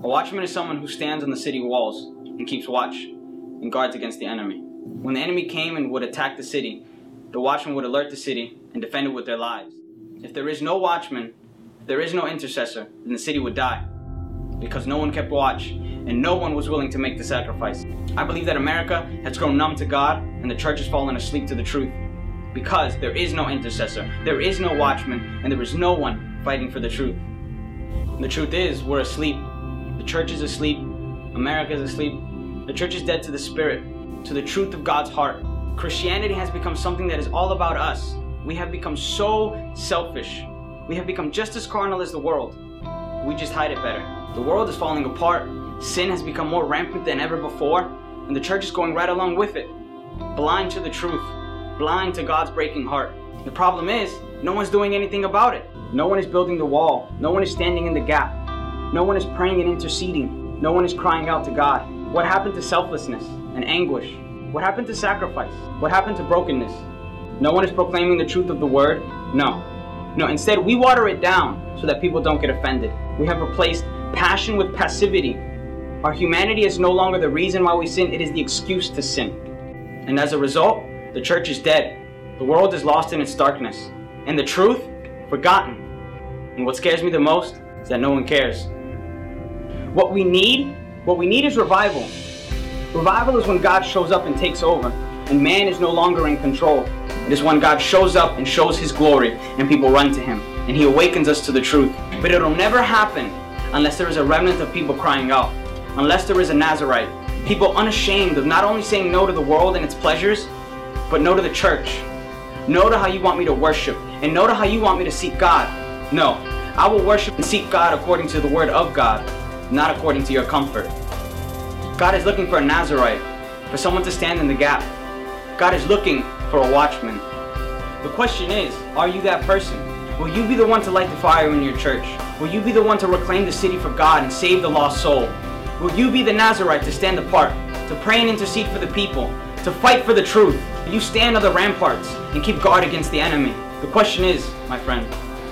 A watchman is someone who stands on the city walls and keeps watch and guards against the enemy. When the enemy came and would attack the city, the watchman would alert the city and defend it with their lives. If there is no watchman, if there is no intercessor, then the city would die, because no one kept watch and no one was willing to make the sacrifice. I believe that America has grown numb to God and the church has fallen asleep to the truth, because there is no intercessor, there is no watchman, and there is no one fighting for the truth. And the truth is, we're asleep. The church is asleep. America is asleep. The church is dead to the spirit, to the truth of God's heart. Christianity has become something that is all about us. We have become so selfish. We have become just as carnal as the world. We just hide it better. The world is falling apart. Sin has become more rampant than ever before, and the church is going right along with it, blind to the truth, blind to God's breaking heart. The problem is, no one's doing anything about it. No one is building the wall. No one is standing in the gap. No one is praying and interceding. No one is crying out to God. What happened to selflessness and anguish? What happened to sacrifice? What happened to brokenness? No one is proclaiming the truth of the word? No. Instead, we water it down so that people don't get offended. We have replaced passion with passivity. Our humanity is no longer the reason why we sin, it is the excuse to sin. And as a result, the church is dead. The world is lost in its darkness. And the truth, forgotten. And what scares me the most is that no one cares. What we need is revival. Revival is when God shows up and takes over, and man is no longer in control. It is when God shows up and shows His glory, and people run to Him, and He awakens us to the truth. But it'll never happen unless there is a remnant of people crying out, unless there is a Nazarite, people unashamed of not only saying no to the world and its pleasures, but no to the church. No to how you want me to worship, and no to how you want me to seek God. No, I will worship and seek God according to the word of God, not according to your comfort. God is looking for a Nazarite, for someone to stand in the gap. God is looking for a watchman. The question is, are you that person? Will you be the one to light the fire in your church? Will you be the one to reclaim the city for God and save the lost soul? Will you be the Nazarite to stand apart, to pray and intercede for the people, to fight for the truth? Will you stand on the ramparts and keep guard against the enemy? The question is, my friend,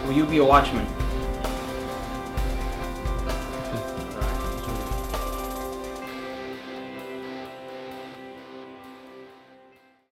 will you be a watchman?